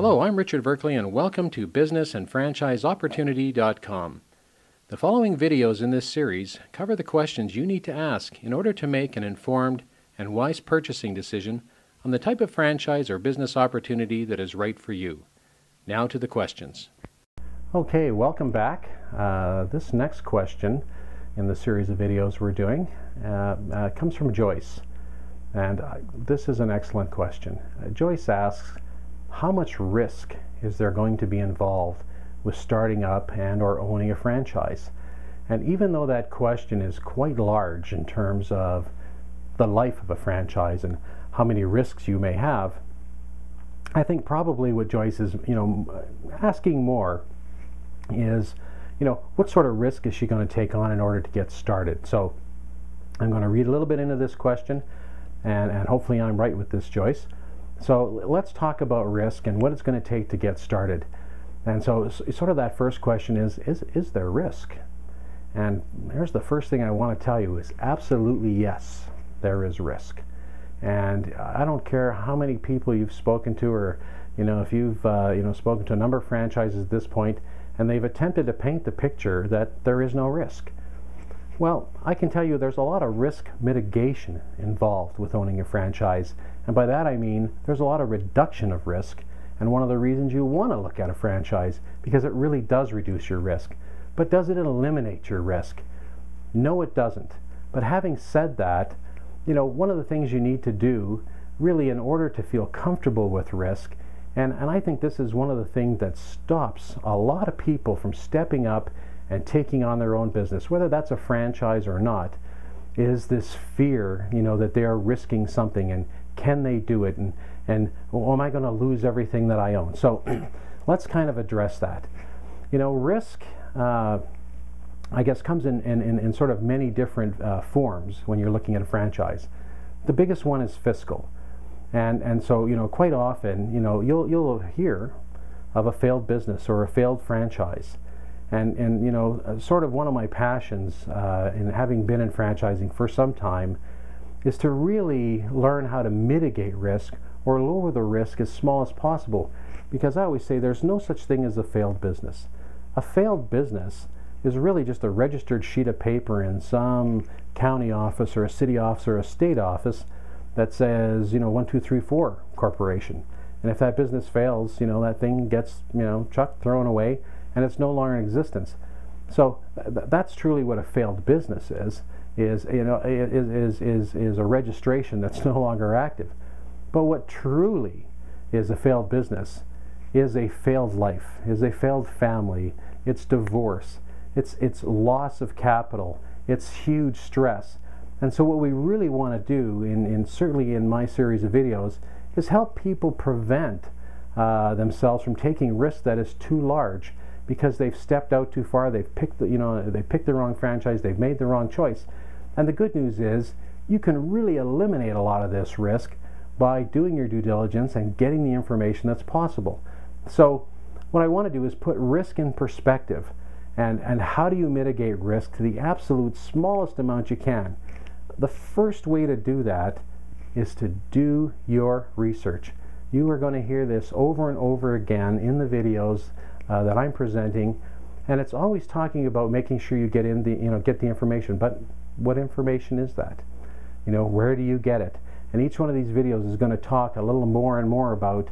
Hello, I'm Richard Berkeley and welcome to businessandfranchiseopportunity.com. The following videos in this series cover the questions you need to ask in order to make an informed and wise purchasing decision on the type of franchise or business opportunity that is right for you. Now to the questions. Okay, welcome back. This next question in the series of videos we're doing comes from Joyce. And this is an excellent question. Joyce asks, how much risk is there going to be involved with starting up and or owning a franchise? And even though that question is quite large in terms of the life of a franchise and how many risks you may have, I think probably what Joyce is, asking more is, what sort of risk is she going to take on in order to get started? So I'm going to read a little bit into this question, and hopefully I'm right with this, Joyce. So let's talk about risk and what it's going to take to get started. And so sort of that first question is there risk? And here's the first thing I want to tell you is absolutely yes, there is risk. And I don't care how many people you've spoken to, or if you've spoken to a number of franchises at this point and they've attempted to paint the picture that there is no risk. Well, I can tell you there's a lot of risk mitigation involved with owning a franchise, and by that I mean there's a lot of reduction of risk, and one of the reasons you want to look at a franchise because it really does reduce your risk. But does it eliminate your risk? No, it doesn't. But having said that, one of the things you need to do really in order to feel comfortable with risk, and I think this is one of the things that stops a lot of people from stepping up and taking on their own business, whether that's a franchise or not, is this fear, that they are risking something, and can they do it, and am I going to lose everything that I own? So let's kind of address that. Risk, I guess, comes in sort of many different forms when you're looking at a franchise. The biggest one is fiscal, and so quite often you'll hear of a failed business or a failed franchise. And sort of one of my passions in having been in franchising for some time is to really learn how to mitigate risk or lower the risk as small as possible, because I always say there's no such thing as a failed business. A failed business is really just a registered sheet of paper in some county office or a city office or a state office that says 1, 2, 3, 4 corporation, and if that business fails, that thing gets chucked, thrown away, and it's no longer in existence. So that's truly what a failed business is a registration that's no longer active. But what truly is a failed business is a failed life, is a failed family, it's divorce, it's loss of capital, it's huge stress. And so what we really want to do, certainly in my series of videos, is help people prevent themselves from taking risk that is too large, because they've stepped out too far, they've picked the wrong franchise, they've made the wrong choice. And the good news is you can really eliminate a lot of this risk by doing your due diligence and getting the information that's possible. So what I want to do is put risk in perspective, and how do you mitigate risk to the absolute smallest amount you can. The first way to do that is to do your research. You are going to hear this over and over again in the videos that I'm presenting, and it's always talking about making sure you get the information. But what information is that? Where do you get it? And each one of these videos is going to talk a little more and more about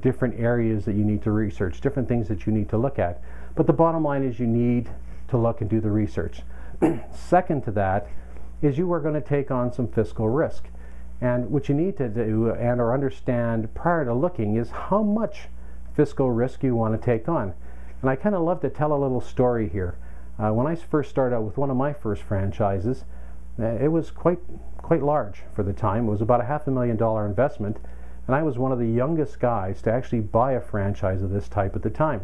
different areas that you need to research, different things that you need to look at. But the bottom line is you need to look and do the research. Second to that is you are going to take on some fiscal risk, and what you need to do and or understand prior to looking is how much fiscal risk you want to take on. And I kind of love to tell a little story here. When I first started out with one of my first franchises, it was quite large for the time. It was about a $500,000 investment, and I was one of the youngest guys to actually buy a franchise of this type at the time.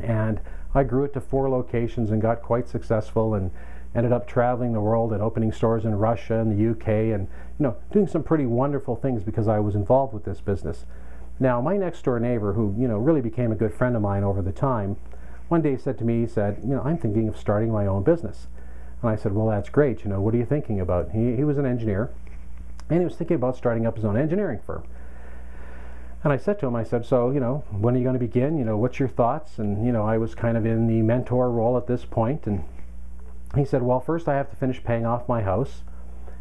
And I grew it to 4 locations and got quite successful, and ended up traveling the world and opening stores in Russia and the UK, and doing some pretty wonderful things because I was involved with this business. Now, my next door neighbor, who really became a good friend of mine over the time, one day said to me, he said, I'm thinking of starting my own business. And I said, well, that's great. What are you thinking about? He was an engineer, and he was thinking about starting up his own engineering firm. And I said to him, I said, so, when are you going to begin? What's your thoughts? And, I was kind of in the mentor role at this point. And he said, well, first I have to finish paying off my house.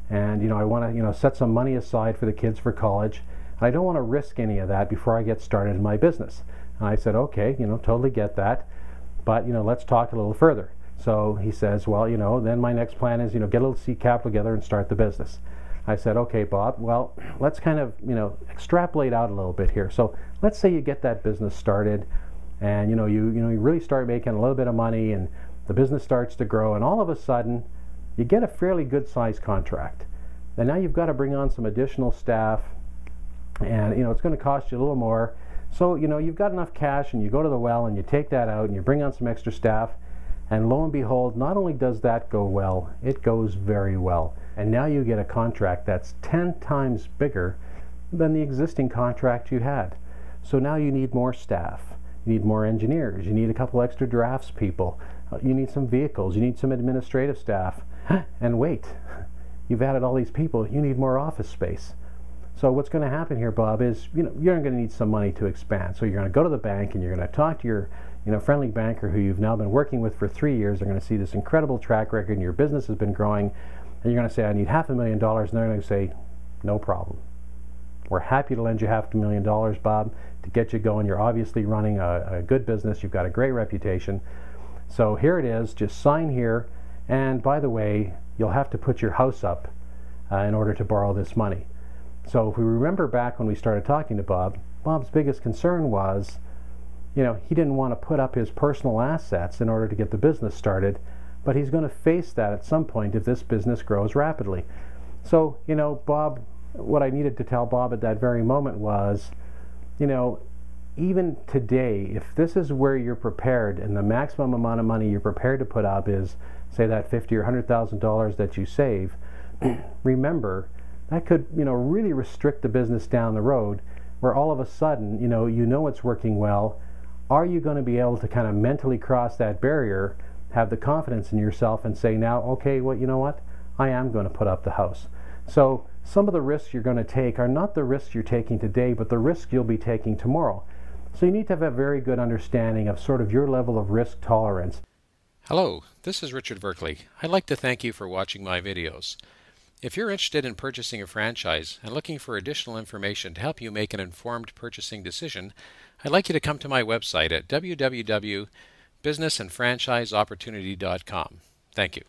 And, I want to, set some money aside for the kids for college. And I don't want to risk any of that before I get started in my business. And I said, okay, totally get that. But, let's talk a little further. So he says, well, then my next plan is, get a little seed capital together and start the business. I said, okay, Bob, well, let's kind of, extrapolate out a little bit here. So let's say you get that business started and, you really start making a little bit of money and the business starts to grow, and all of a sudden you get a fairly good sized contract. And now you've got to bring on some additional staff and, it's going to cost you a little more. So, you've got enough cash and you go to the well and you take that out and you bring on some extra staff. And lo and behold, not only does that go well, it goes very well. And now you get a contract that's 10 times bigger than the existing contract you had. So now you need more staff, you need more engineers, you need a couple extra drafts people, you need some vehicles, you need some administrative staff. And wait, you've added all these people, you need more office space. So what's going to happen here, Bob, is you're going to need some money to expand. So you're going to go to the bank and you're going to talk to your friendly banker who you've now been working with for 3 years. They're going to see this incredible track record and your business has been growing. And you're going to say, I need $500,000. And they're going to say, no problem. We're happy to lend you $500,000, Bob, to get you going. You're obviously running a good business. You've got a great reputation. So here it is. Just sign here. And by the way, you'll have to put your house up in order to borrow this money. So if we remember back when we started talking to Bob, Bob's biggest concern was, he didn't want to put up his personal assets in order to get the business started, but he's going to face that at some point if this business grows rapidly. So, Bob, what I needed to tell Bob at that very moment was, even today, if this is where you're prepared and the maximum amount of money you're prepared to put up is, say, that $50,000 or $100,000 that you save, remember, that could, really restrict the business down the road where all of a sudden, you know it's working well. Are you going to be able to kind of mentally cross that barrier, have the confidence in yourself and say now, okay, well, you know what? I am going to put up the house. So some of the risks you're going to take are not the risks you're taking today, but the risks you'll be taking tomorrow. So you need to have a very good understanding of sort of your level of risk tolerance. Hello, this is Richard Berkeley. I'd like to thank you for watching my videos. If you're interested in purchasing a franchise and looking for additional information to help you make an informed purchasing decision, I'd like you to come to my website at www.businessandfranchiseopportunity.com. Thank you.